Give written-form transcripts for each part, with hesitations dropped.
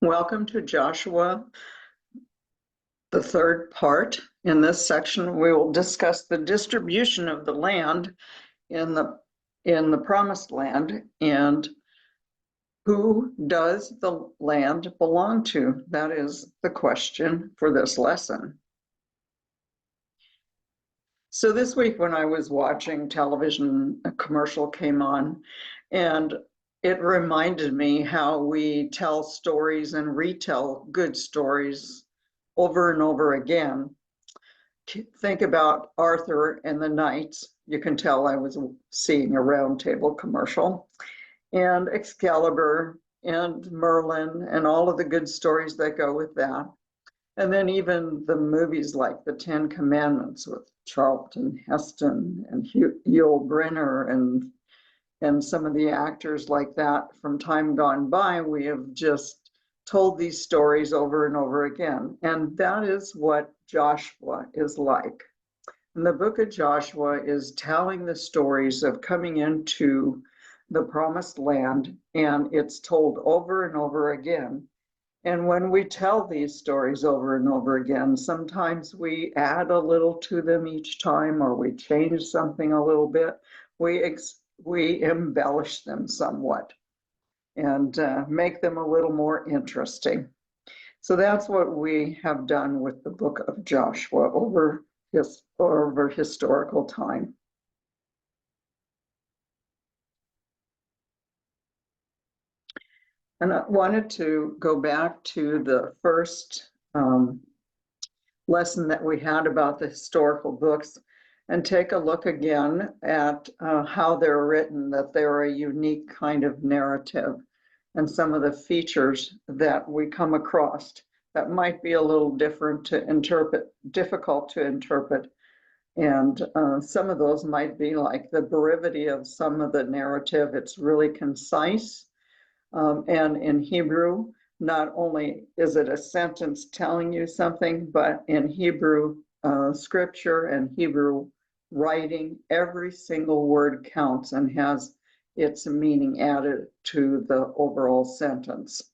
Welcome to Joshua, the third part. In this section, we will discuss the distribution of the land in the promised land and who does the land belong to? That is the question for this lesson. So this week when I was watching television, a commercial came on, and it reminded me how we tell stories and retell good stories over and over again. Think about Arthur and the Knights. You can tell I was seeing a Round Table commercial. And Excalibur and Merlin and all of the good stories that go with that. And then even the movies like The Ten Commandments with Charlton Heston and Yul Brynner and some of the actors like that from time gone by, we have just told these stories over and over again. And that is what Joshua is like. And the book of Joshua is telling the stories of coming into the promised land, and it's told over and over again. And when we tell these stories over and over again, sometimes we add a little to them each time, or we change something a little bit. We embellish them somewhat and make them a little more interesting. So that's what we have done with the book of Joshua over historical time. And I wanted to go back to the first lesson that we had about the historical books and take a look again at how they're written, that they're a unique kind of narrative, and some of the features that we come across that might be a little difficult to interpret. And some of those might be like the brevity of some of the narrative. It's really concise. And in Hebrew, not only is it a sentence telling you something, but in Hebrew scripture and Hebrew writing, every single word counts and has its meaning added to the overall sentence.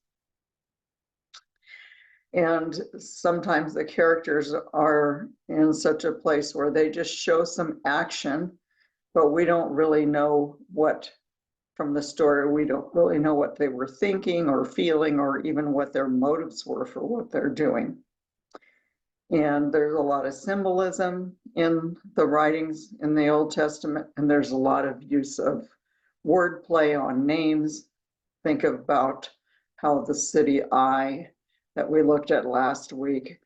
And sometimes the characters are in such a place where they just show some action, but we don't really know what, from the story, we don't really know what they were thinking or feeling or even what their motives were for what they're doing. And there's a lot of symbolism in the writings in the Old Testament, and there's a lot of use of wordplay on names. Think about how the city Ai that we looked at last week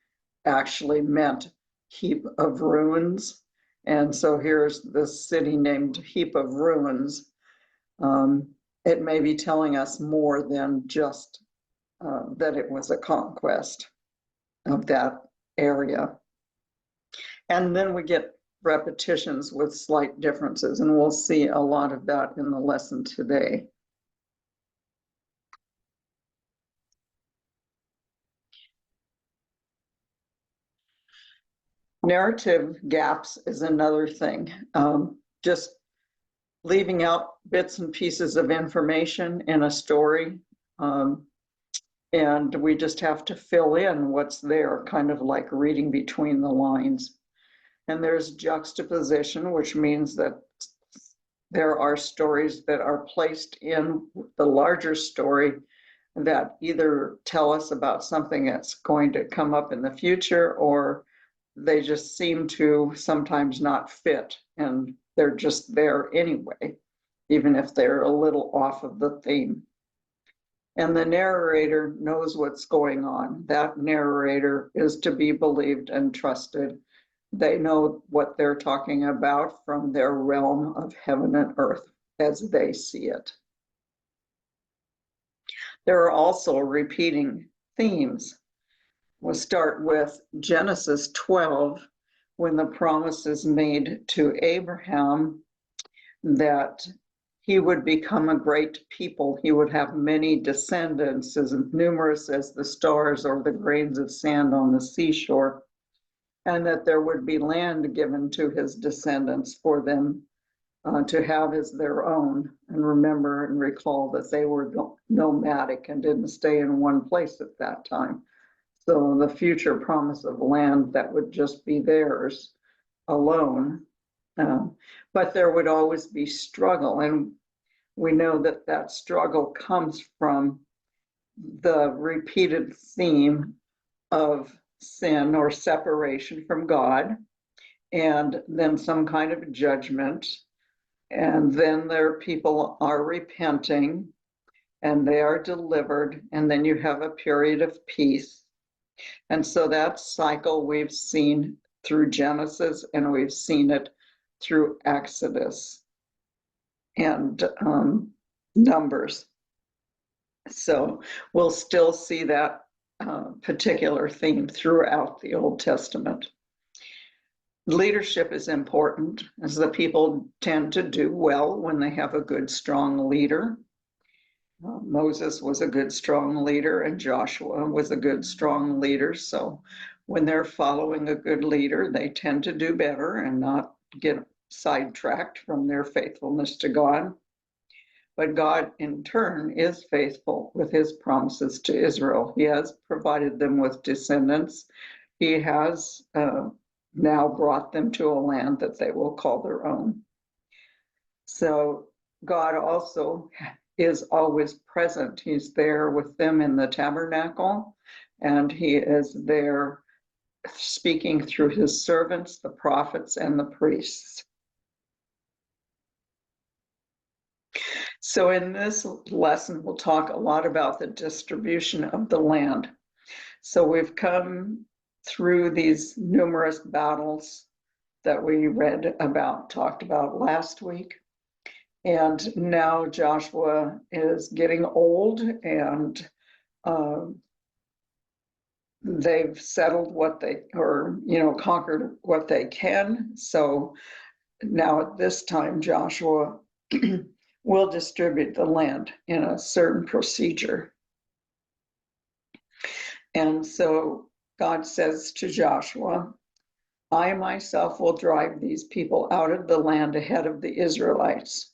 actually meant heap of ruins. And so here's this city named Heap of Ruins. It may be telling us more than just that it was a conquest of that area. And then we get repetitions with slight differences, and we'll see a lot of that in the lesson today. Narrative gaps is another thing. Just leaving out bits and pieces of information in a story. And we just have to fill in what's there, kind of like reading between the lines. And there's juxtaposition, which means that there are stories that are placed in the larger story that either tell us about something that's going to come up in the future, or they just seem to sometimes not fit, and they're just there anyway, even if they're a little off of the theme. And the narrator knows what's going on. That narrator is to be believed and trusted. They know what they're talking about from their realm of heaven and earth as they see it. There are also repeating themes. We'll start with Genesis 12, when the promise is made to Abraham that he would become a great people. He would have many descendants, as numerous as the stars or the grains of sand on the seashore, and that there would be land given to his descendants for them to have as their own. And remember and recall that they were nomadic and didn't stay in one place at that time. So the future promise of land that would just be theirs alone. But there would always be struggle. And we know that that struggle comes from the repeated theme of sin or separation from God, and then some kind of judgment. And then their people are repenting and they are delivered. And then you have a period of peace. And so that cycle we've seen through Genesis, and we've seen it through Exodus and Numbers. So we'll still see that particular theme throughout the Old Testament. Leadership is important, as the people tend to do well when they have a good, strong leader. Moses was a good, strong leader, and Joshua was a good, strong leader. So when they're following a good leader, they tend to do better and not get sidetracked from their faithfulness to God. But God, in turn, is faithful with his promises to Israel. He has provided them with descendants. He has now brought them to a land that they will call their own. So God also is always present. He's there with them in the tabernacle, and he is there speaking through his servants, the prophets, and the priests. So in this lesson, we'll talk a lot about the distribution of the land. So we've come through these numerous battles that we read about, talked about last week. And now Joshua is getting old, and they've settled what they, or, conquered what they can. So now at this time, Joshua will distribute the land in a certain procedure. And so God says to Joshua, I myself will drive these people out of the land ahead of the Israelites.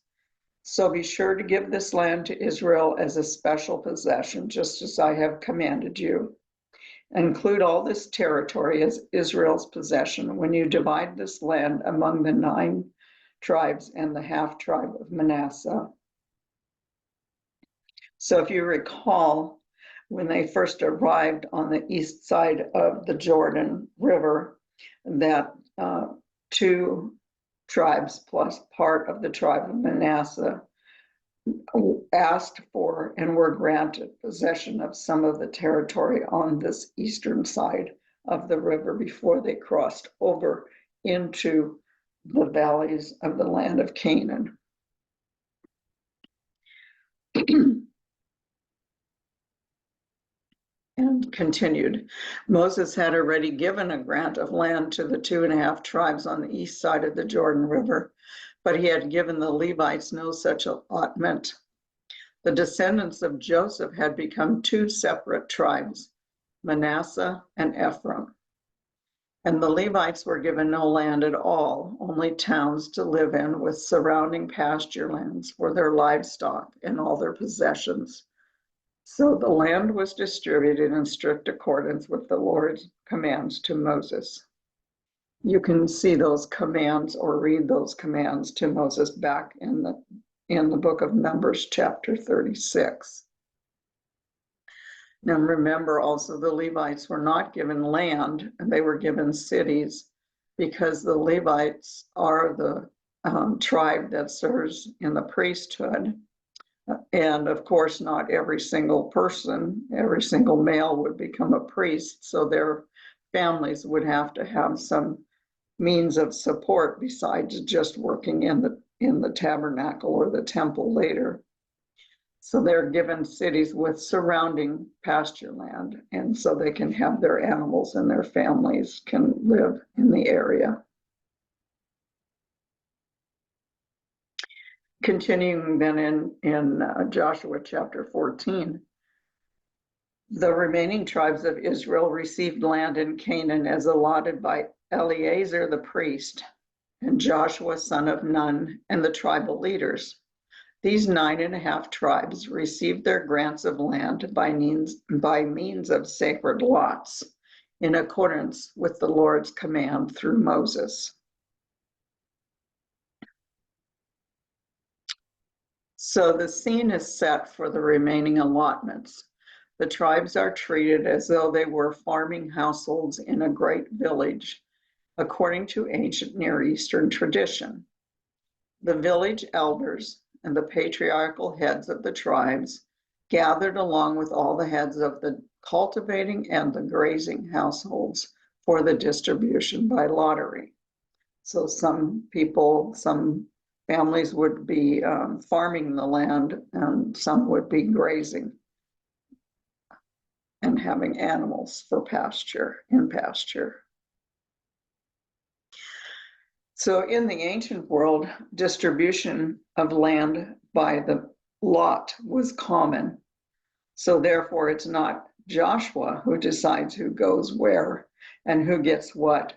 So be sure to give this land to Israel as a special possession, just as I have commanded you. Include all this territory as Israel's possession when you divide this land among the 9 tribes and the half tribe of Manasseh. So if you recall, when they first arrived on the east side of the Jordan River, that 2 tribes plus part of the tribe of Manasseh asked for and were granted possession of some of the territory on this eastern side of the river before they crossed over into the valleys of the land of Canaan. And continued, Moses had already given a grant of land to the 2.5 tribes on the east side of the Jordan River, but he had given the Levites no such allotment. The descendants of Joseph had become 2 separate tribes, Manasseh and Ephraim. And the Levites were given no land at all, only towns to live in with surrounding pasture lands for their livestock and all their possessions. So the land was distributed in strict accordance with the Lord's commands to Moses. You can see those commands or read those commands to Moses back in the book of Numbers, chapter 36. Now remember also, the Levites were not given land, and they were given cities, because the Levites are the tribe that serves in the priesthood. And of course, not every single person, every single male would become a priest. So their families would have to have some means of support besides just working in the tabernacle or the temple later. So they're given cities with surrounding pasture land, and so they can have their animals and their families can live in the area. Continuing then in Joshua chapter 14, the remaining tribes of Israel received land in Canaan as allotted by Eleazar the priest. and Joshua son of Nun, and the tribal leaders. These 9.5 tribes received their grants of land by means of sacred lots, in accordance with the Lord's command through Moses. So the scene is set for the remaining allotments. The tribes are treated as though they were farming households in a great village, according to ancient Near Eastern tradition. The village elders and the patriarchal heads of the tribes gathered along with all the heads of the cultivating and the grazing households for the distribution by lottery. So some families would be farming the land, and some would be grazing and having animals for in pasture. So in the ancient world, distribution of land by the lot was common. So therefore, it's not Joshua who decides who goes where and who gets what,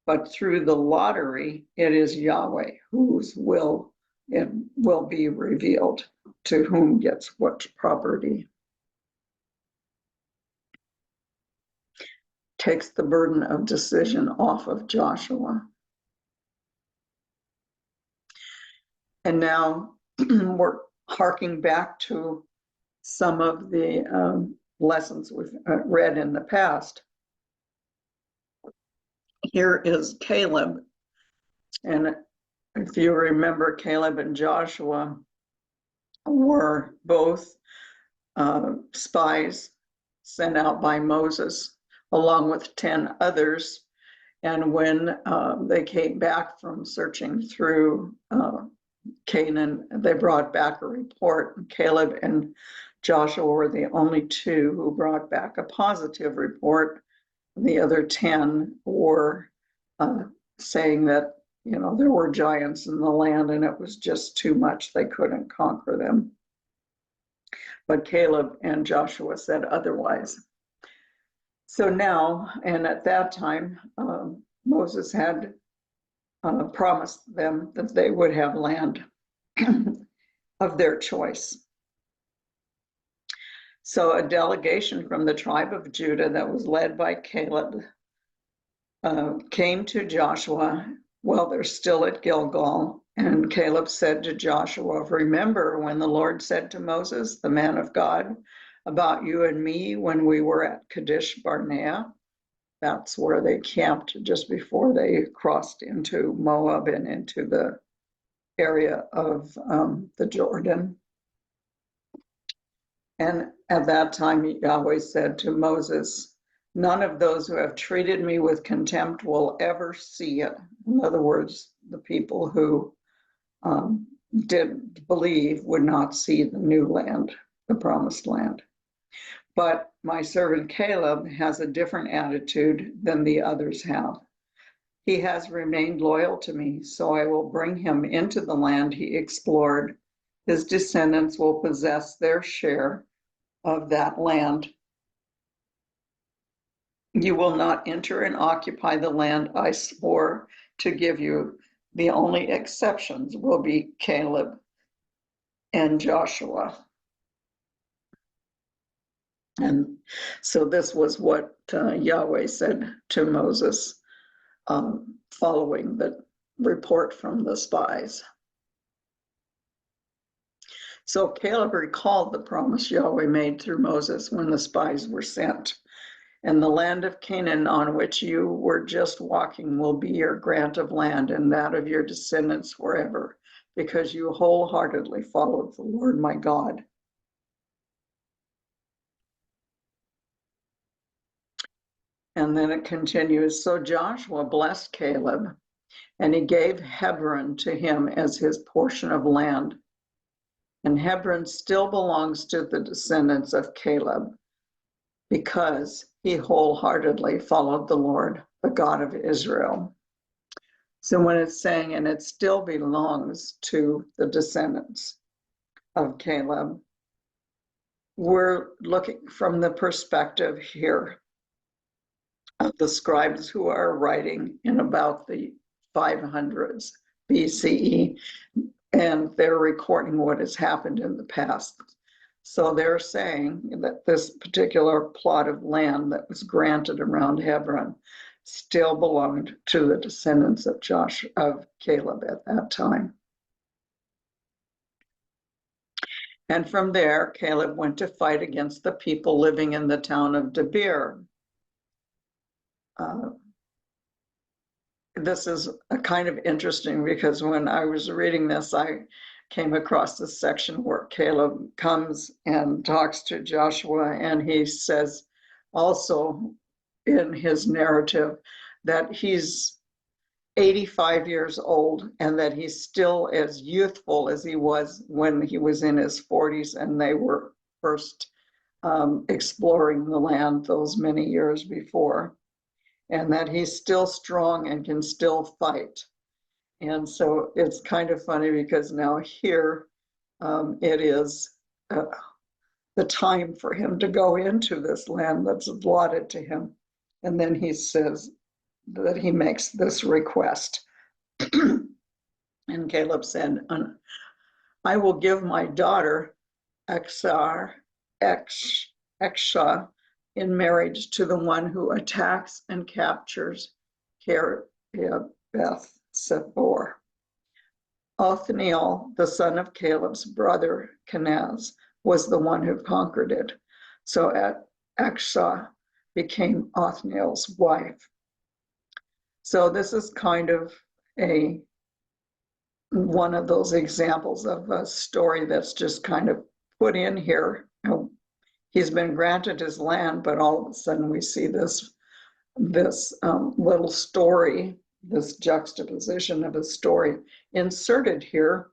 but through the lottery, it is Yahweh whose will it will be revealed to whom gets what property. Takes the burden of decision off of Joshua. And now we're harking back to some of the lessons we've read in the past. Here is Caleb. And if you remember, Caleb and Joshua were both spies sent out by Moses, along with 10 others. And when they came back from searching through Canaan, they brought back a report. Caleb and Joshua were the only two who brought back a positive report. The other 10 were saying that, there were giants in the land and it was just too much. They couldn't conquer them. But Caleb and Joshua said otherwise. So now, and at that time, Moses had promised them that they would have land of their choice. So a delegation from the tribe of Judah that was led by Caleb came to Joshua while they're still at Gilgal. And Caleb said to Joshua, remember when the Lord said to Moses, the man of God, about you and me when we were at Kadesh Barnea? That's where they camped just before they crossed into Moab and into the area of the Jordan. And at that time, Yahweh said to Moses, none of those who have treated me with contempt will ever see it. In other words, the people who did believe would not see the new land, the promised land. But my servant Caleb has a different attitude than the others have. He has remained loyal to me, so I will bring him into the land he explored. His descendants will possess their share of that land. You will not enter and occupy the land I swore to give you. The only exceptions will be Caleb and Joshua. And so this was what Yahweh said to Moses following the report from the spies. So Caleb recalled the promise Yahweh made through Moses when the spies were sent. And the land of Canaan on which you were just walking will be your grant of land and that of your descendants forever, because you wholeheartedly followed the Lord my God. And then it continues, so Joshua blessed Caleb, and he gave Hebron to him as his portion of land. And Hebron still belongs to the descendants of Caleb, because he wholeheartedly followed the Lord, the God of Israel. So when it's saying, and it still belongs to the descendants of Caleb, we're looking from the perspective here of the scribes who are writing in about the 500s BCE, and they're recording what has happened in the past. So they're saying that this particular plot of land that was granted around Hebron still belonged to the descendants of Caleb at that time. And from there, Caleb went to fight against the people living in the town of Debir. This is a kind of interesting because when I was reading this, I came across this section where Caleb comes and talks to Joshua, and he says also in his narrative that he's 85 years old and that he's still as youthful as he was when he was in his 40s and they were first exploring the land those many years before, and that he's still strong and can still fight. And so it's kind of funny because now here it is the time for him to go into this land that's allotted to him. And then he says that he makes this request. And Caleb said, I will give my daughter Exah in marriage to the one who attacks and captures Beth Sephor. Othniel, the son of Caleb's brother Kenaz, was the one who conquered it. So Exah became Othniel's wife. So this is kind of one of those examples of a story that's just kind of put in here. He's been granted his land, but all of a sudden we see this little story, this juxtaposition of a story inserted here,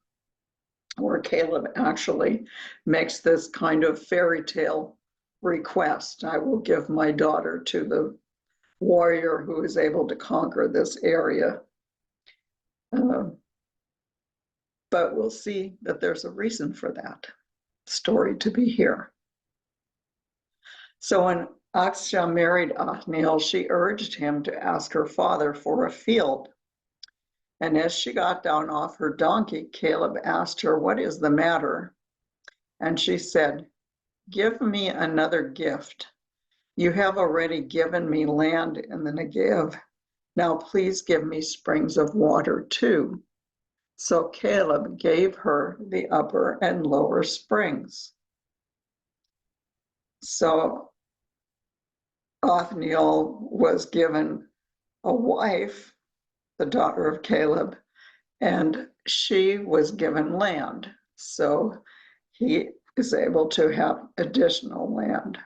where Caleb actually makes this kind of fairy tale request. I will give my daughter to the warrior who is able to conquer this area. But we'll see that there's a reason for that story to be here. So when Exah married Othniel, she urged him to ask her father for a field. And as she got down off her donkey, Caleb asked her, what is the matter? And she said, give me another gift. You have already given me land in the Negev. Now please give me springs of water too. So Caleb gave her the upper and lower springs. So Othniel was given a wife, the daughter of Caleb, and she was given land. So he is able to have additional land.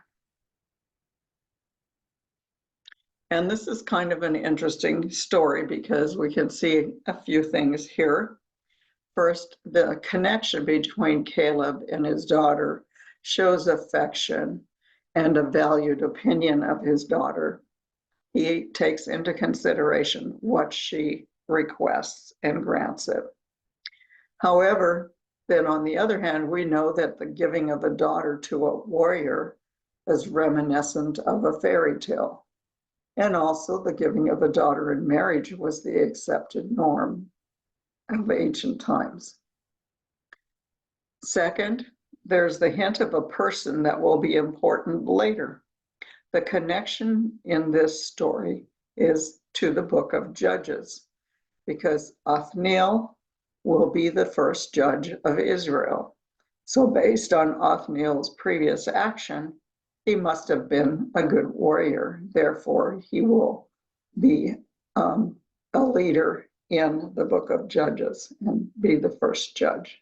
And this is kind of an interesting story because we can see a few things here. First, the connection between Caleb and his daughter shows affection and a valued opinion of his daughter. He takes into consideration what she requests and grants it. However, then on the other hand, we know that the giving of a daughter to a warrior is reminiscent of a fairy tale. And also the giving of a daughter in marriage was the accepted norm of ancient times. Second, there's the hint of a person that will be important later. The connection in this story is to the book of Judges, because Othniel will be the first judge of Israel. So based on Othniel's previous action, he must have been a good warrior. Therefore, he will be a leader in the book of Judges and be the first judge.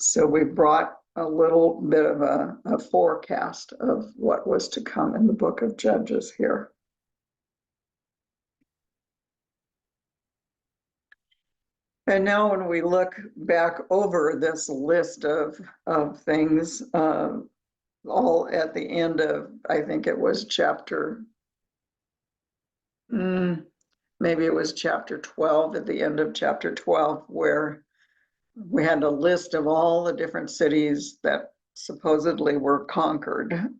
So we brought a little bit of a forecast of what was to come in the book of Judges here. And now when we look back over this list of things, all at the end of, I think it was maybe it was chapter 12, at the end of chapter 12, where we had a list of all the different cities that supposedly were conquered,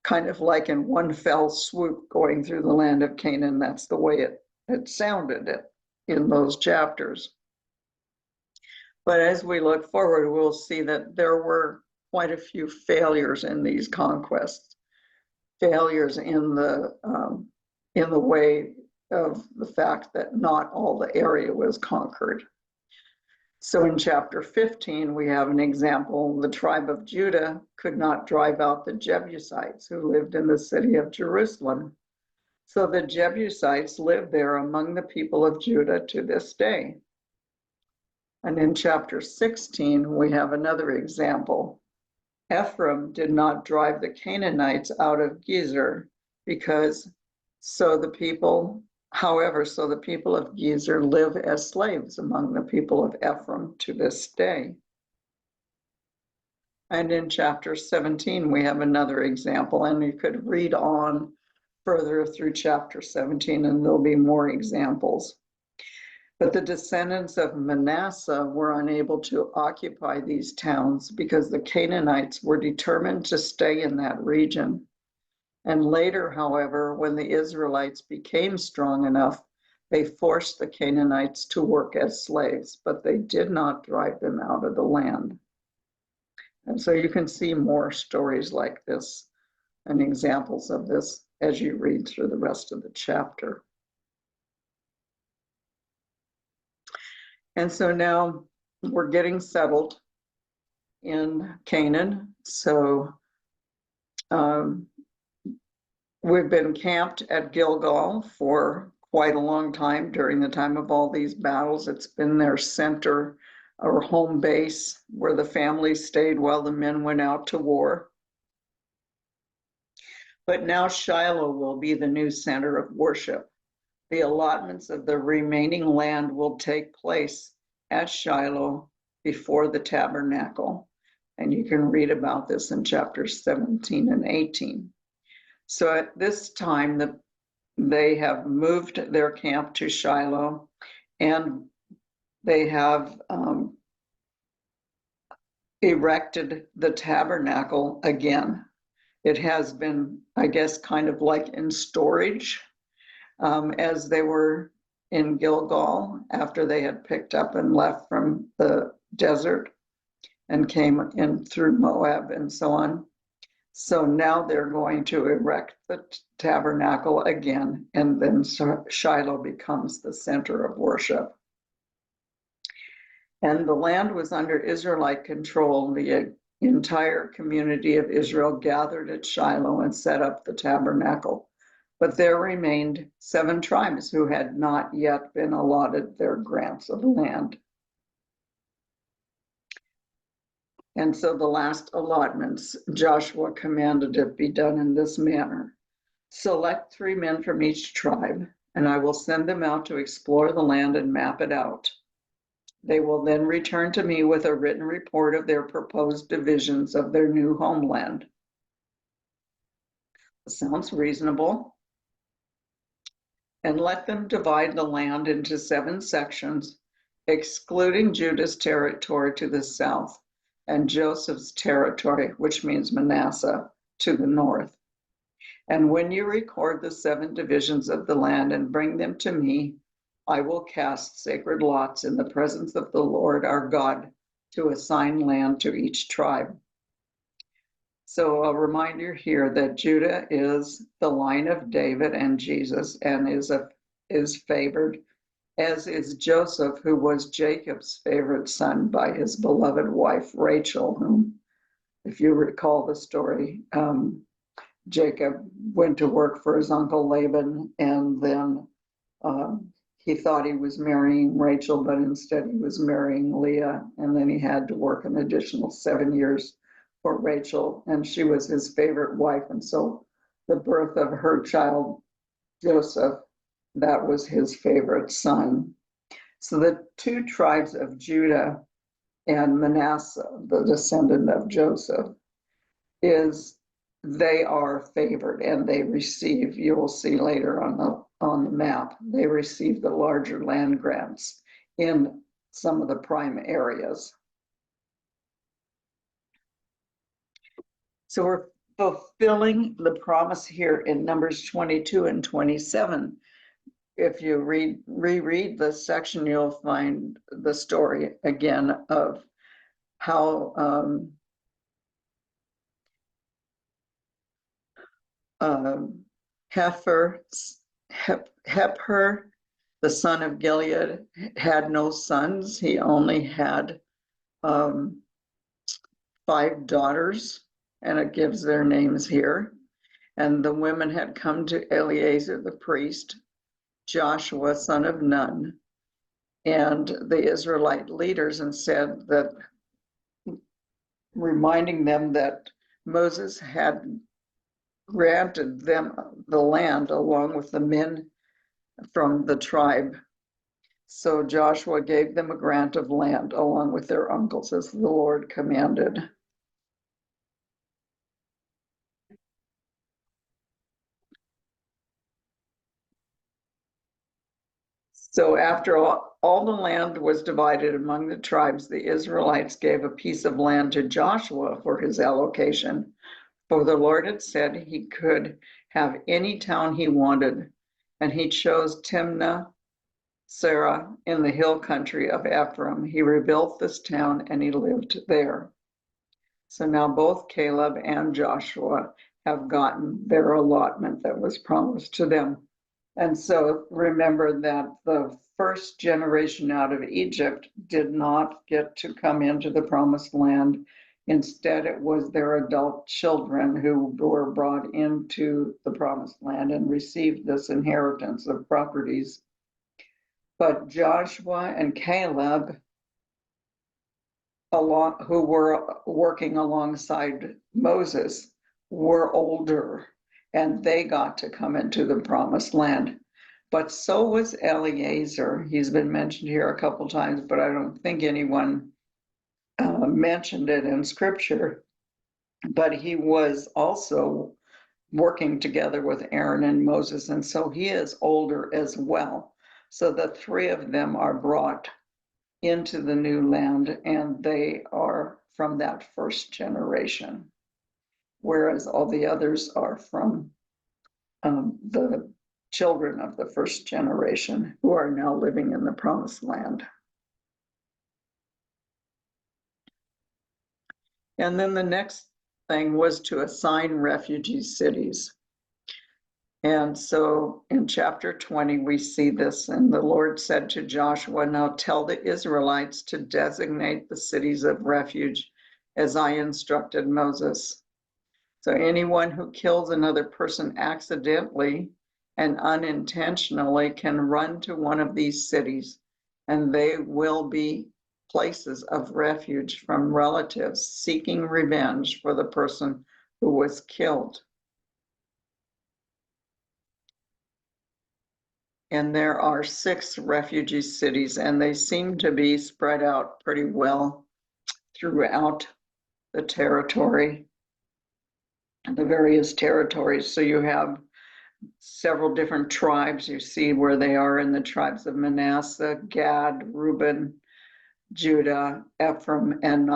kind of like in one fell swoop going through the land of Canaan. That's the way it sounded. in those chapters. But as we look forward, we'll see that there were quite a few failures in these conquests, failures in the way of the fact that not all the area was conquered. So in chapter 15, we have an example. The tribe of Judah could not drive out the Jebusites who lived in the city of Jerusalem. So the Jebusites live there among the people of Judah to this day. And in chapter 16, we have another example. Ephraim did not drive the Canaanites out of Gezer because so the people of Gezer live as slaves among the people of Ephraim to this day. And in chapter 17, we have another example, and you could read on further through chapter 17, and there'll be more examples. But the descendants of Manasseh were unable to occupy these towns because the Canaanites were determined to stay in that region. And later, however, when the Israelites became strong enough, they forced the Canaanites to work as slaves, but they did not drive them out of the land. And so you can see more stories like this and examples of this as you read through the rest of the chapter. And so now we're getting settled in Canaan. So we've been camped at Gilgal for quite a long time during the time of all these battles. It's been their center or home base where the families stayed while the men went out to war. But now Shiloh will be the new center of worship. The allotments of the remaining land will take place at Shiloh before the tabernacle. And you can read about this in chapters 17 and 18. So at this time, they have moved their camp to Shiloh, and they have erected the tabernacle again. It has been, I guess, kind of like in storage as they were in Gilgal after they had picked up and left from the desert and came in through Moab and so on. So now they're going to erect the tabernacle again, and then Shiloh becomes the center of worship. And the land was under Israelite control. The entire community of Israel gathered at Shiloh and set up the tabernacle. But there remained 7 tribes who had not yet been allotted their grants of land. And so the last allotments, Joshua commanded it be done in this manner. Select 3 men from each tribe, and I will send them out to explore the land and map it out. They will then return to me with a written report of their proposed divisions of their new homeland. Sounds reasonable. And let them divide the land into 7 sections, excluding Judah's territory to the south and Joseph's territory, which means Manasseh, to the north. And when you record the 7 divisions of the land and bring them to me, I will cast sacred lots in the presence of the Lord our God to assign land to each tribe. So a reminder here that Judah is the line of David and Jesus and is favored, as is Joseph, who was Jacob's favorite son by his beloved wife Rachel, whom, if you recall the story, Jacob went to work for his uncle Laban, and then he thought he was marrying Rachel, but instead he was marrying Leah, and then he had to work an additional 7 years for Rachel, and she was his favorite wife, and so the birth of her child, Joseph, that was his favorite son. So the 2 tribes of Judah and Manasseh, the descendant of Joseph, they are favored, and they receive, you will see later on the map, they receive the larger land grants in some of the prime areas. So we're fulfilling the promise here in Numbers 22 and 27 if you reread this section, you'll find the story again of how Hepher, the son of Gilead, had no sons. He only had 5 daughters, and it gives their names here. And the women had come to Eleazar the priest, Joshua, son of Nun, and the Israelite leaders, and said that, reminding them that Moses had granted them the land along with the men from the tribe. So Joshua gave them a grant of land along with their uncles as the Lord commanded. So after all the land was divided among the tribes, the Israelites gave a piece of land to Joshua for his allocation. For the Lord had said he could have any town he wanted, and he chose Timnah Serah in the hill country of Ephraim. He rebuilt this town and he lived there. So now both Caleb and Joshua have gotten their allotment that was promised to them. And so remember that the first generation out of Egypt did not get to come into the promised land. Instead, it was their adult children who were brought into the promised land and received this inheritance of properties. But Joshua and Caleb, who were working alongside Moses, were older, and they got to come into the promised land. But so was Eleazar. He's been mentioned here a couple times, but I don't think anyone mentioned it in scripture. But he was also working together with Aaron and Moses, and so he is older as well. So the 3 of them are brought into the new land, and they are from that first generation, whereas all the others are from the children of the first generation who are now living in the promised land. And then the next thing was to assign refugee cities. And so in chapter 20, we see this, and the Lord said to Joshua, now tell the Israelites to designate the cities of refuge as I instructed Moses. So anyone who kills another person accidentally and unintentionally can run to one of these cities, and they will be places of refuge from relatives seeking revenge for the person who was killed. And there are 6 refugee cities, and they seem to be spread out pretty well throughout the territory, the various territories. So you have several different tribes. You see where they are in the tribes of Manasseh, Gad, Reuben, Judah, Ephraim, and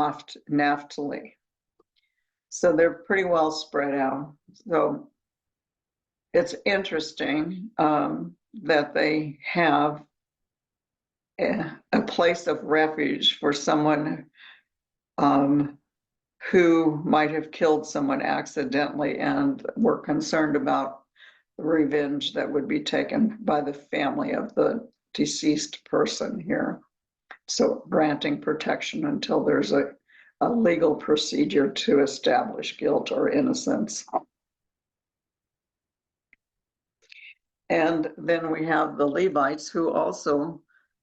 Naphtali. So they're pretty well spread out. So it's interesting that they have a place of refuge for someone who might have killed someone accidentally and were concerned about the revenge that would be taken by the family of the deceased person here. So granting protection until there's a legal procedure to establish guilt or innocence. And then we have the Levites who also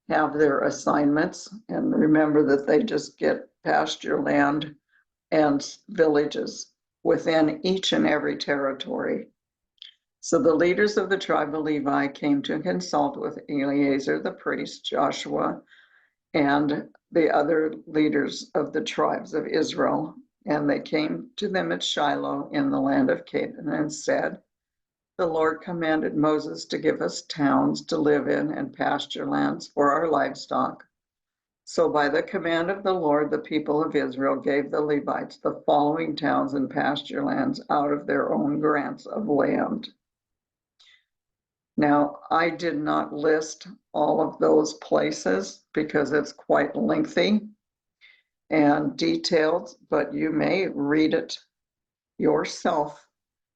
have their assignments. And remember that they just get pasture land and villages within each and every territory. So the leaders of the tribe of Levi came to consult with Eleazar the priest, Joshua, and the other leaders of the tribes of Israel. And they came to them at Shiloh in the land of Canaan and said, the Lord commanded Moses to give us towns to live in and pasture lands for our livestock. So by the command of the Lord, the people of Israel gave the Levites the following towns and pasture lands out of their own grants of land. Now, I did not list all of those places because it's quite lengthy and detailed, but you may read it yourself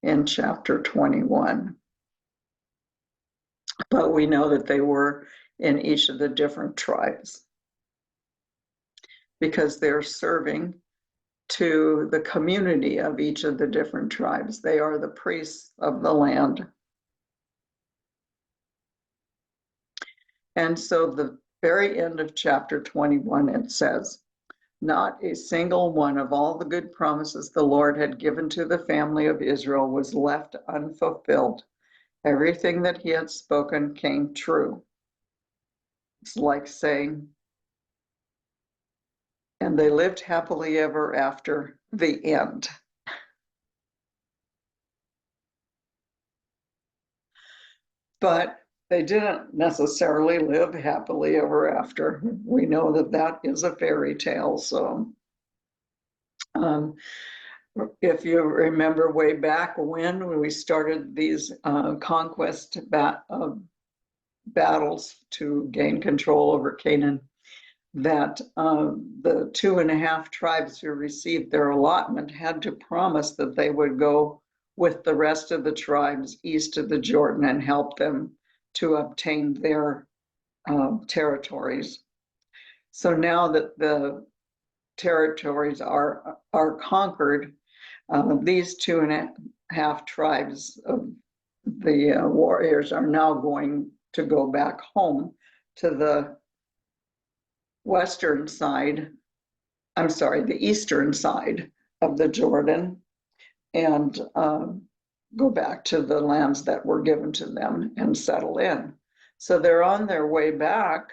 in chapter 21. But we know that they were in each of the different tribes because they're serving to the community of each of the different tribes. They are the priests of the land. And so the very end of chapter 21, it says, not a single one of all the good promises the Lord had given to the family of Israel was left unfulfilled. Everything that he had spoken came true. It's like saying, and they lived happily ever after, the end. But they didn't necessarily live happily ever after. We know that that is a fairy tale. So if you remember way back when we started these conquest battles to gain control over Canaan, that the 2.5 tribes who received their allotment had to promise that they would go with the rest of the tribes east of the Jordan and help them to obtain their territories. So now that the territories are conquered, these 2.5 tribes of the warriors are now going to go back home to the western side, I'm sorry, the eastern side of the Jordan, and go back to the lands that were given to them and settle in. So they're on their way back,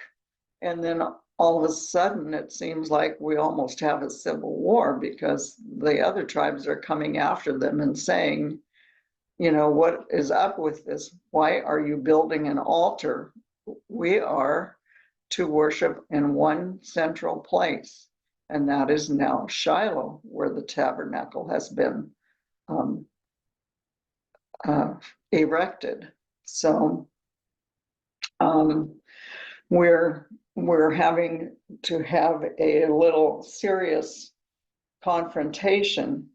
and then all of a sudden it seems like we almost have a civil war because the other tribes are coming after them and saying, you know, what is up with this? Why are you building an altar? We are to worship in one central place, and that is now Shiloh, where the tabernacle has been erected. So we're having to have a little serious confrontation.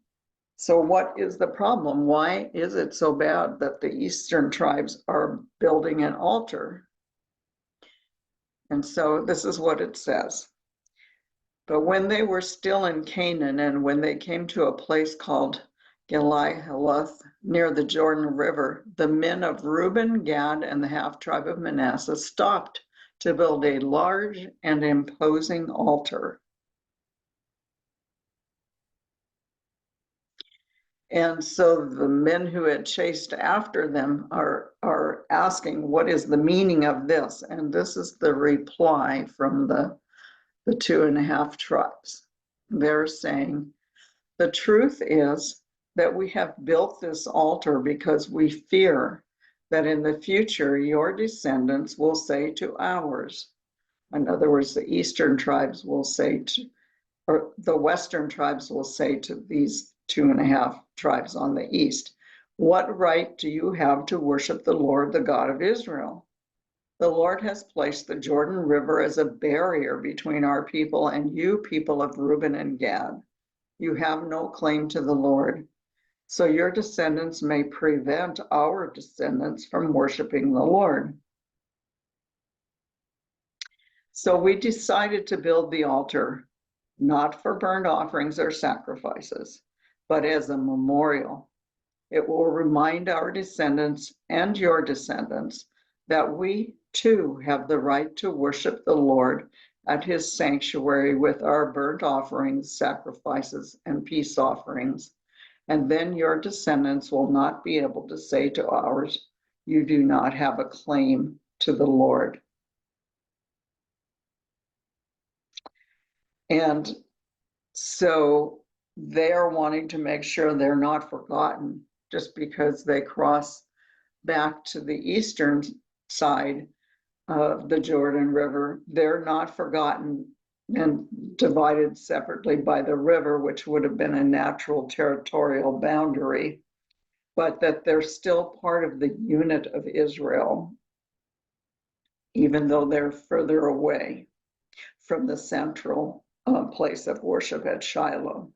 So what is the problem? Why is it so bad that the eastern tribes are building an altar? And so this is what it says. But when they were still in Canaan, and when they came to a place called Geliloth near the Jordan River, the men of Reuben, Gad, and the half-tribe of Manasseh stopped to build a large and imposing altar. And so the men who had chased after them are asking, what is the meaning of this? And this is the reply from the 2.5 tribes. They're saying, the truth is that we have built this altar because we fear that in the future your descendants will say to ours, in other words, the eastern tribes will say to, or the western tribes will say to these 2.5 tribes on the east, what right do you have to worship the Lord, the God of Israel? The Lord has placed the Jordan River as a barrier between our people and you, people of Reuben and Gad. You have no claim to the Lord. So your descendants may prevent our descendants from worshiping the Lord. So we decided to build the altar, not for burnt offerings or sacrifices, but as a memorial. It will remind our descendants and your descendants that we too have the right to worship the Lord at his sanctuary with our burnt offerings, sacrifices, and peace offerings. And then your descendants will not be able to say to ours, you do not have a claim to the Lord. And so they're wanting to make sure they're not forgotten just because they cross back to the eastern side of the Jordan River. They're not forgotten and divided separately by the river, which would have been a natural territorial boundary. but that they're still part of the unit of Israel, even though they're further away from the central place of worship at Shiloh.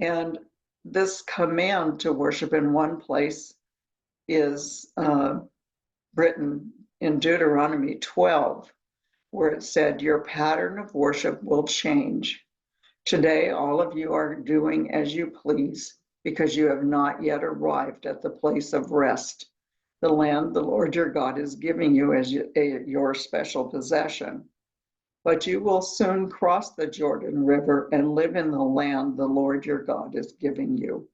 And this command to worship in one place is written in Deuteronomy 12, where it said, "Your pattern of worship will change. Today, all of you are doing as you please, because you have not yet arrived at the place of rest, the land the Lord your God is giving you as your special possession. But you will soon cross the Jordan River and live in the land the Lord your God is giving you.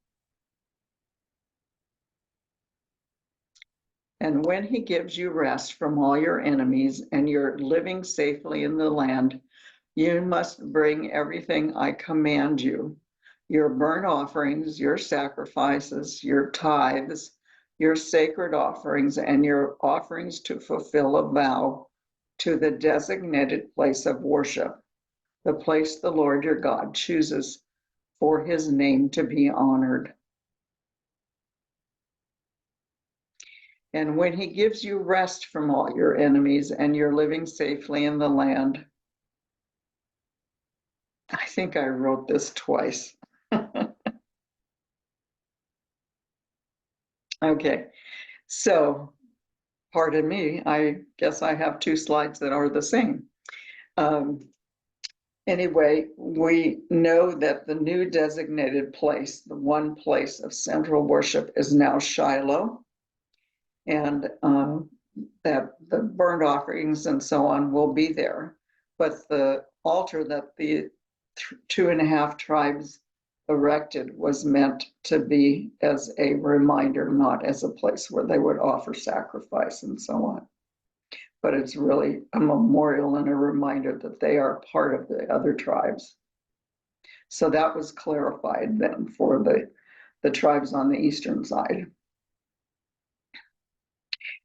And when he gives you rest from all your enemies and you're living safely in the land, you must bring everything I command you, your burnt offerings, your sacrifices, your tithes, your sacred offerings, and your offerings to fulfill a vow to the designated place of worship, the place the Lord your God chooses for his name to be honored. And when he gives you rest from all your enemies and you're living safely in the land," I think I wrote this twice. Okay, so pardon me, I guess I have two slides that are the same. Anyway, we know that the new designated place, the one place of central worship, is now Shiloh, and that the burnt offerings and so on will be there. But the altar that the 2.5 tribes erected was meant to be as a reminder, not as a place where they would offer sacrifice and so on. But it's really a memorial and a reminder that they are part of the other tribes. So that was clarified then for the tribes on the eastern side.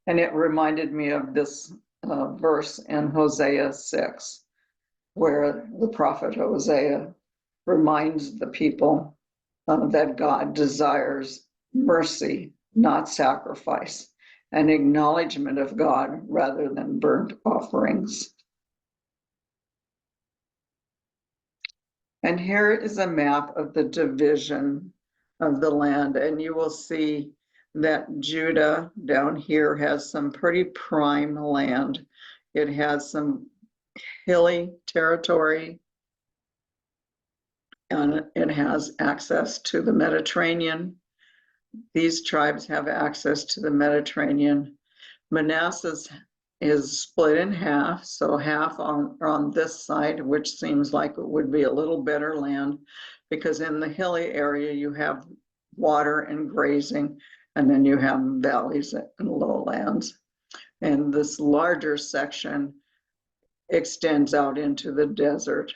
And it reminded me of this verse in Hosea 6, where the prophet Hosea reminds the people that God desires mercy, not sacrifice, an acknowledgement of God rather than burnt offerings. And here is a map of the division of the land, and you will see that Judah down here has some pretty prime land. It has some hilly territory, and it has access to the Mediterranean. These tribes have access to the Mediterranean. Manasseh is split in half, so half on this side, which seems like it would be a little better land, because in the hilly area you have water and grazing, and then you have valleys and lowlands. And this larger section extends out into the desert.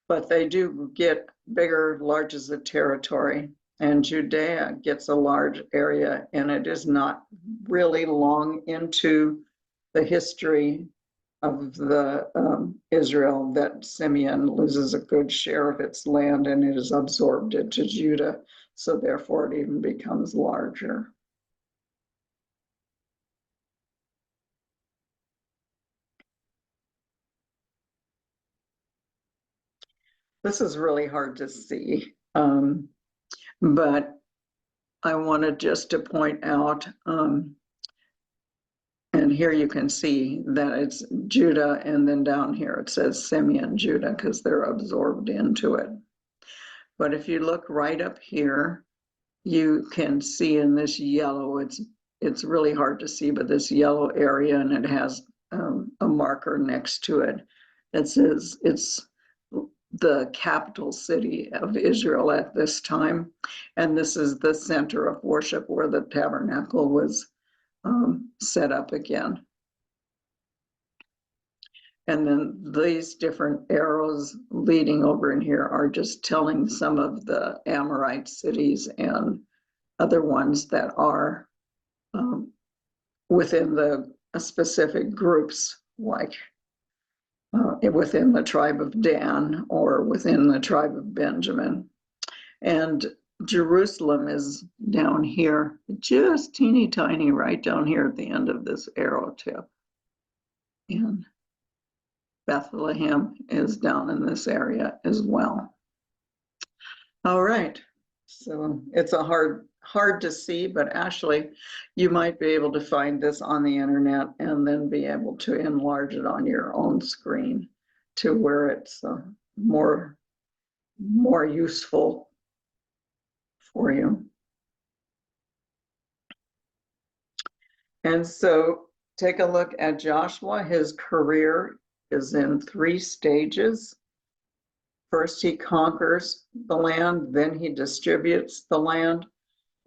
But they do get bigger larges of territory, and Judea gets a large area, and it is not really long into the history of the Israel that Simeon loses a good share of its land and it is absorbed into Judah, so therefore it even becomes larger. This is really hard to see, but I wanted just to point out, and here you can see that it's Judah, and then down here it says Simeon, Judah, because they're absorbed into it. But if you look right up here, you can see in this yellow, it's really hard to see, but this yellow area, and it has a marker next to it that says it's the capital city of Israel at this time. And this is the center of worship where the tabernacle was set up again. And then these different arrows leading over in here are just telling some of the Amorite cities and other ones that are within the specific groups, like within the tribe of Dan or within the tribe of Benjamin. And Jerusalem is down here, just teeny tiny right down here at the end of this arrow tip. And Bethlehem is down in this area as well. All right, so it's a hard to see, but actually you might be able to find this on the internet and then be able to enlarge it on your own screen to where it's more useful for you. And so take a look at Joshua. His career is in 3 stages. First, he conquers the land, then he distributes the land,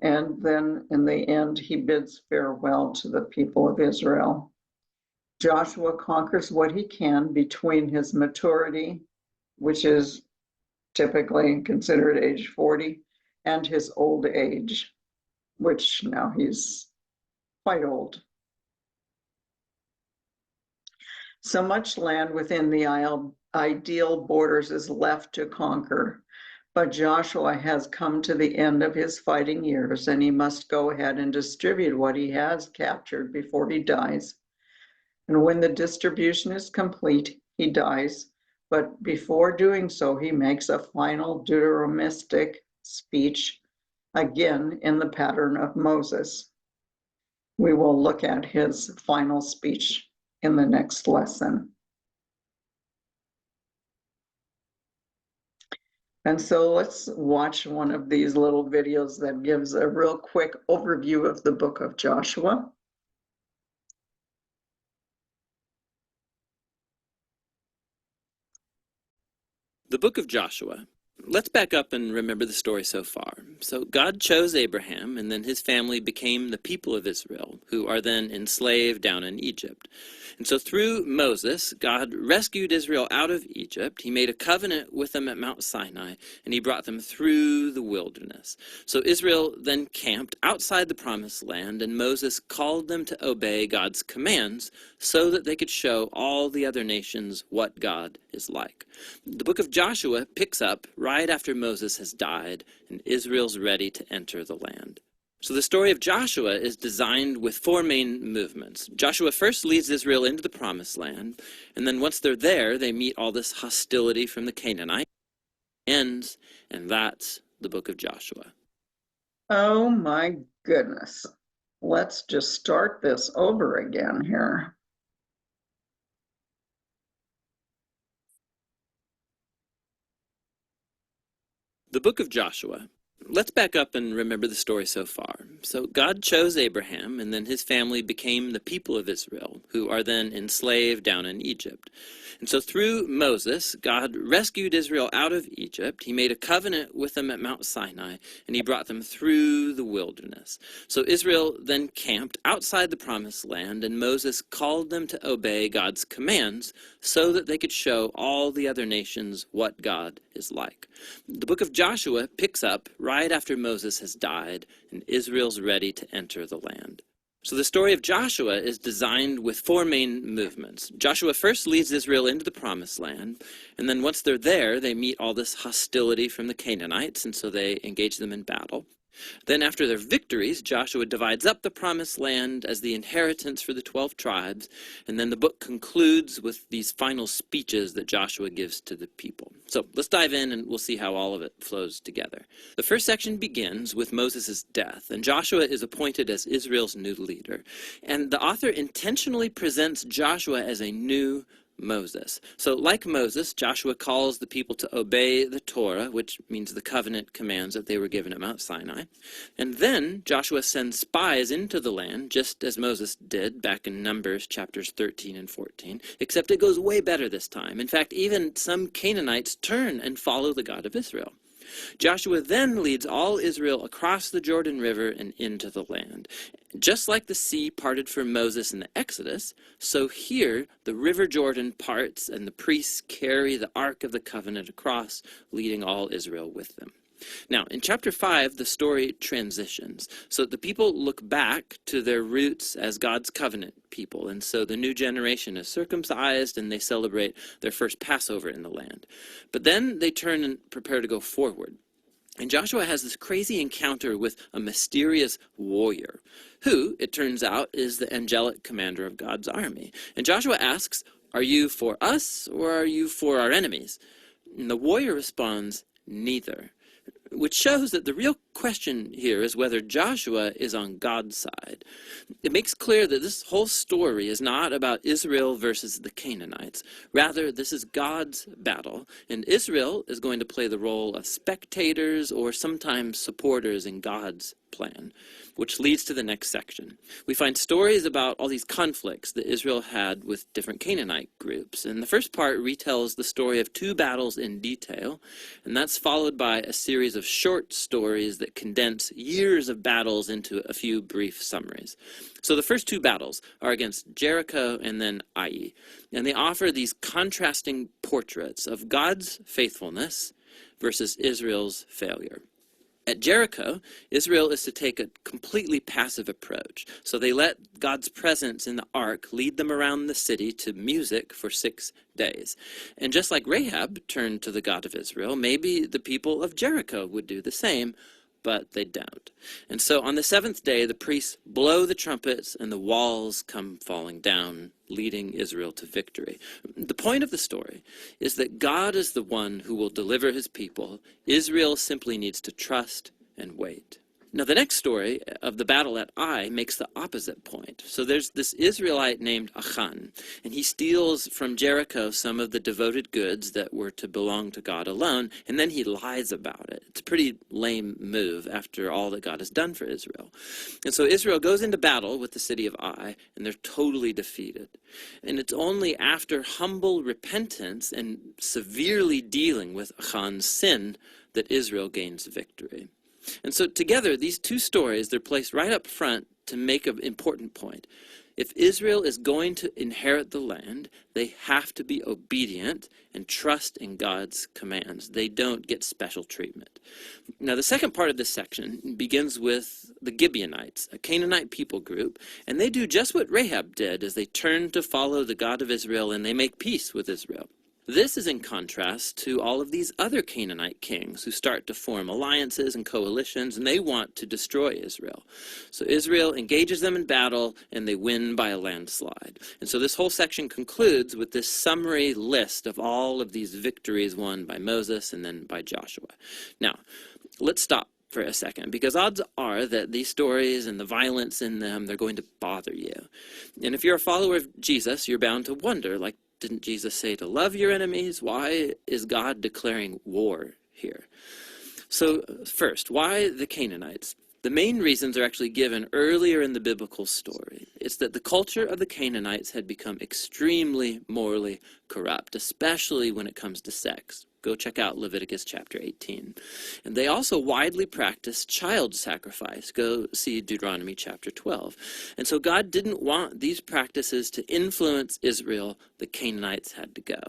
and then in the end, he bids farewell to the people of Israel. Joshua conquers what he can between his maturity, which is typically considered age 40, and his old age, which now he's quite old. So much land within the ideal borders is left to conquer, but Joshua has come to the end of his fighting years, and he must go ahead and distribute what he has captured before he dies. And when the distribution is complete, he dies. But before doing so, he makes a final Deuteronomistic speech, again in the pattern of Moses. We will look at his final speech in the next lesson. And so let's watch one of these little videos that gives a real quick overview of the book of Joshua. The book of Joshua. Let's back up and remember the story so far. So God chose Abraham, and then his family became the people of Israel, who are then enslaved down in Egypt. And so through Moses, God rescued Israel out of Egypt. He made a covenant with them at Mount Sinai, and he brought them through the wilderness. So Israel then camped outside the promised land, and Moses called them to obey God's commands so that they could show all the other nations what God is like. The book of Joshua picks up right after Moses has died and Israel's ready to enter the land. So the story of Joshua is designed with 4 main movements. Joshua first leads Israel into the promised land, and then once they're there, they meet all this hostility from the Canaanites. Ends, and that's the book of Joshua. Oh my goodness. Let's just start this over again here. The book of Joshua. Let's back up and remember the story so far. So God chose Abraham, and then his family became the people of Israel, who are then enslaved down in Egypt. And so through Moses, God rescued Israel out of Egypt. He made a covenant with them at Mount Sinai, and he brought them through the wilderness. So Israel then camped outside the promised land, and Moses called them to obey God's commands so that they could show all the other nations what God is like. The book of Joshua picks up right after Moses has died and Israel's ready to enter the land. So the story of Joshua is designed with 4 main movements. Joshua first leads Israel into the promised land, and then once they're there, they meet all this hostility from the Canaanites, and so they engage them in battle. Then after their victories, Joshua divides up the promised land as the inheritance for the 12 tribes, and then the book concludes with these final speeches that Joshua gives to the people. So let's dive in and we'll see how all of it flows together. The first section begins with Moses' death, and Joshua is appointed as Israel's new leader. And the author intentionally presents Joshua as a new Moses. So like Moses, Joshua calls the people to obey the Torah, which means the covenant commands that they were given at Mount Sinai. And then Joshua sends spies into the land, just as Moses did back in Numbers chapters 13 and 14, except it goes way better this time. In fact, even some Canaanites turn and follow the God of Israel. Joshua then leads all Israel across the Jordan River and into the land. Just like the sea parted for Moses in the Exodus, so here the river Jordan parts and the priests carry the Ark of the Covenant across, leading all Israel with them. Now, in chapter 5, the story transitions. So the people look back to their roots as God's covenant people, and so the new generation is circumcised and they celebrate their first Passover in the land. But then they turn and prepare to go forward. And Joshua has this crazy encounter with a mysterious warrior, who, it turns out, is the angelic commander of God's army. And Joshua asks, "Are you for us, or are you for our enemies?" And the warrior responds, "Neither," which shows that the real question here is whether Joshua is on God's side. It makes clear that this whole story is not about Israel versus the Canaanites. Rather, this is God's battle, and Israel is going to play the role of spectators or sometimes supporters in God's plan, which leads to the next section. We find stories about all these conflicts that Israel had with different Canaanite groups. And the first part retells the story of 2 battles in detail, and that's followed by a series of short stories that condense years of battles into a few brief summaries. So the first 2 battles are against Jericho and then Ai, and they offer these contrasting portraits of God's faithfulness versus Israel's failure. At Jericho, Israel is to take a completely passive approach. So they let God's presence in the ark lead them around the city to music for 6 days. And just like Rahab turned to the God of Israel, maybe the people of Jericho would do the same, but they don't. And so on the 7th day, the priests blow the trumpets and the walls come falling down, leading Israel to victory. The point of the story is that God is the one who will deliver his people. Israel simply needs to trust and wait. Now, the next story of the battle at Ai makes the opposite point. So there's this Israelite named Achan, and he steals from Jericho some of the devoted goods that were to belong to God alone, and then he lies about it. It's a pretty lame move after all that God has done for Israel. And so Israel goes into battle with the city of Ai, and they're totally defeated. And it's only after humble repentance and severely dealing with Achan's sin that Israel gains victory. And so together, these 2 stories, they're placed right up front to make an important point. If Israel is going to inherit the land, they have to be obedient and trust in God's commands. They don't get special treatment. Now, the second part of this section begins with the Gibeonites, a Canaanite people group, and they do just what Rahab did as they turn to follow the God of Israel and they make peace with Israel. This is in contrast to all of these other Canaanite kings who start to form alliances and coalitions, and they want to destroy Israel. So Israel engages them in battle, and they win by a landslide. And so this whole section concludes with this summary list of all of these victories won by Moses and then by Joshua. Now, let's stop for a second, because odds are that these stories and the violence in them, they're going to bother you. And if you're a follower of Jesus, you're bound to wonder, like, didn't Jesus say to love your enemies? Why is God declaring war here? So first, why the Canaanites? The main reasons are actually given earlier in the biblical story. It's that the culture of the Canaanites had become extremely morally corrupt, especially when it comes to sex. Go check out Leviticus chapter 18. And they also widely practiced child sacrifice. Go see Deuteronomy chapter 12. And so God didn't want these practices to influence Israel. The Canaanites had to go.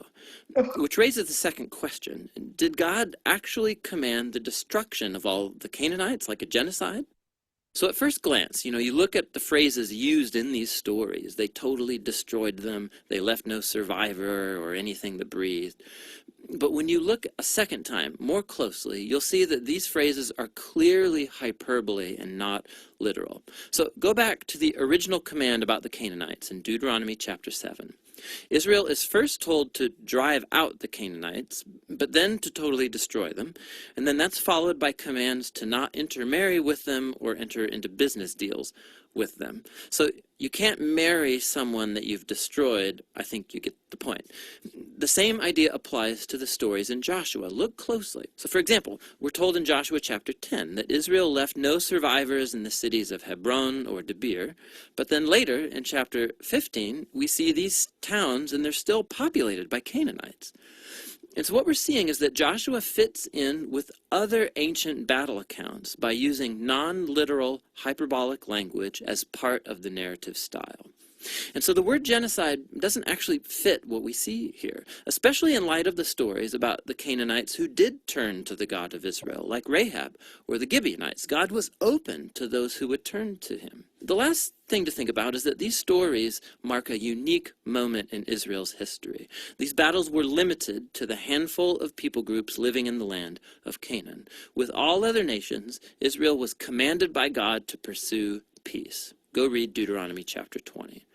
Which raises the second question. Did God actually command the destruction of all the Canaanites, like a genocide? So at first glance, you look at the phrases used in these stories. They totally destroyed them. They left no survivor or anything that breathed. But when you look a second time more closely, you'll see that these phrases are clearly hyperbole and not literal. So go back to the original command about the Canaanites in Deuteronomy chapter 7. Israel is first told to drive out the Canaanites, but then to totally destroy them. And then that's followed by commands to not intermarry with them or enter into business deals with them. So you can't marry someone that you've destroyed. I think you get the point. The same idea applies to the stories in Joshua. Look closely. So for example, we're told in Joshua chapter 10 that Israel left no survivors in the cities of Hebron or Debir. But then later in chapter 15, we see these towns and they're still populated by Canaanites. And so what we're seeing is that Joshua fits in with other ancient battle accounts by using non-literal hyperbolic language as part of the narrative style. And so the word genocide doesn't actually fit what we see here, especially in light of the stories about the Canaanites who did turn to the God of Israel, like Rahab or the Gibeonites. God was open to those who would turn to him. The last thing to think about is that these stories mark a unique moment in Israel's history. These battles were limited to the handful of people groups living in the land of Canaan. With all other nations, Israel was commanded by God to pursue peace. Go read Deuteronomy chapter 20.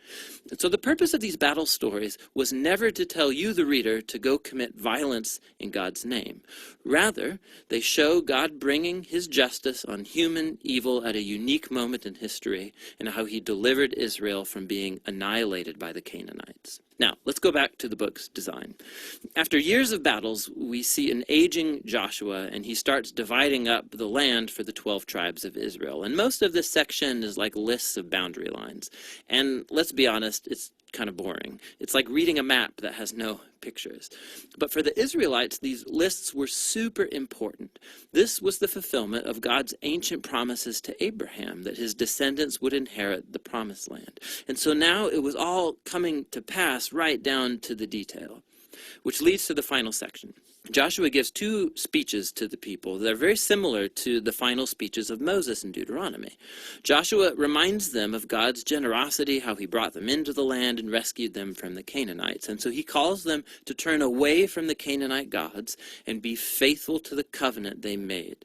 And so the purpose of these battle stories was never to tell you, the reader, to go commit violence in God's name. Rather, they show God bringing his justice on human evil at a unique moment in history, and how he delivered Israel from being annihilated by the Canaanites. Now, let's go back to the book's design. After years of battles, we see an aging Joshua, and he starts dividing up the land for the 12 tribes of Israel. And most of this section is like lists of boundary lines. And let's be honest, it's kind of boring. It's like reading a map that has no pictures. But for the Israelites, these lists were super important. This was the fulfillment of God's ancient promises to Abraham, that his descendants would inherit the promised land. And so now it was all coming to pass right down to the detail, which leads to the final section. Joshua gives two speeches to the people that are very similar to the final speeches of Moses in Deuteronomy. Joshua reminds them of God's generosity, how he brought them into the land and rescued them from the Canaanites. And so he calls them to turn away from the Canaanite gods and be faithful to the covenant they made.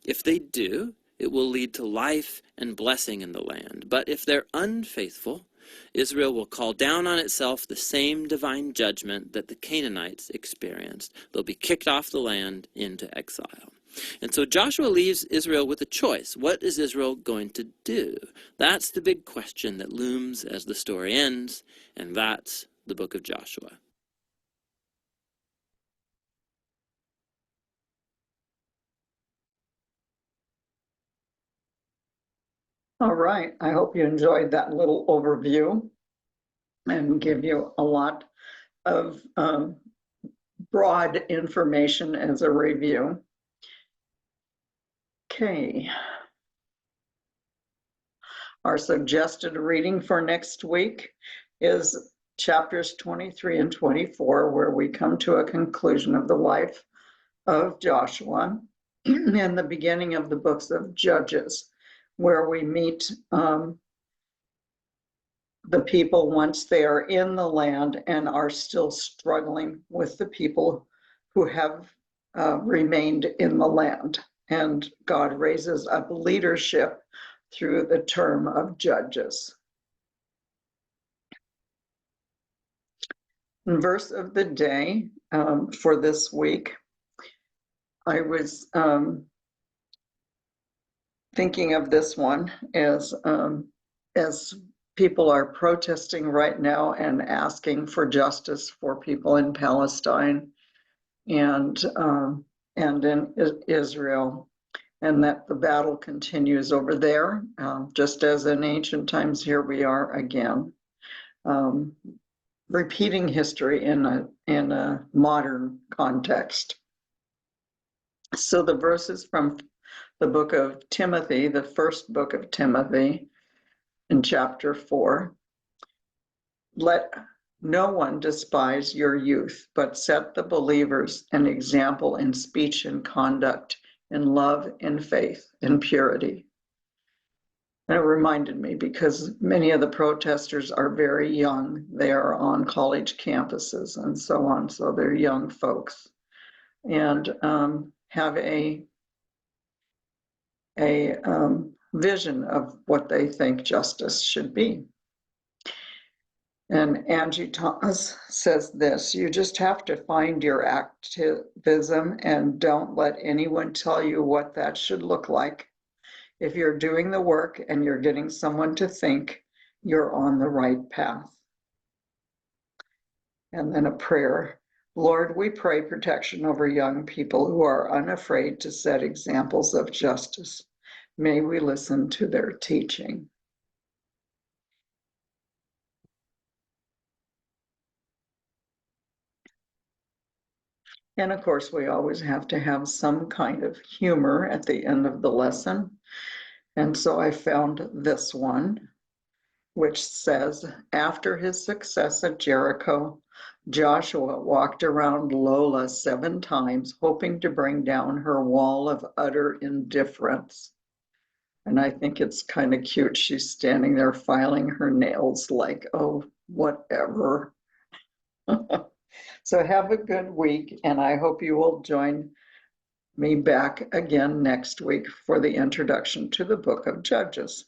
If they do, it will lead to life and blessing in the land. But if they're unfaithful, Israel will call down on itself the same divine judgment that the Canaanites experienced. They'll be kicked off the land into exile. And so Joshua leaves Israel with a choice. What is Israel going to do? That's the big question that looms as the story ends, and that's the book of Joshua. All right, I hope you enjoyed that little overview and give you a lot of broad information as a review. Okay. Our suggested reading for next week is chapters 23 and 24, where we come to a conclusion of the life of Joshua, and the beginning of the books of Judges, where we meet the people once they are in the land and are still struggling with the people who have remained in the land. And God raises up leadership through the term of judges. And verse of the day for this week, I was thinking of this one as people are protesting right now and asking for justice for people in Palestine and in Israel, and that the battle continues over there, just as in ancient times. Here we are again, repeating history in a modern context. So the verses from the book of Timothy, the first book of Timothy, in chapter 4, let no one despise your youth, but set the believers an example in speech and conduct, in love, in faith, in purity. And it reminded me, because many of the protesters are very young. They are on college campuses and so on, so they're young folks, and have a vision of what they think justice should be. And Angie Thomas says this: you just have to find your activism and don't let anyone tell you what that should look like. If you're doing the work and you're getting someone to think, you're on the right path. And then a prayer. Lord, we pray protection over young people who are unafraid to set examples of justice. May we listen to their teaching. And of course, we always have to have some kind of humor at the end of the lesson. And so I found this one, which says, after his success at Jericho, Joshua walked around Lola 7 times, hoping to bring down her wall of utter indifference. And I think it's kind of cute. She's standing there filing her nails like, oh, whatever. So have a good week, and I hope you will join me back again next week for the introduction to the book of Judges.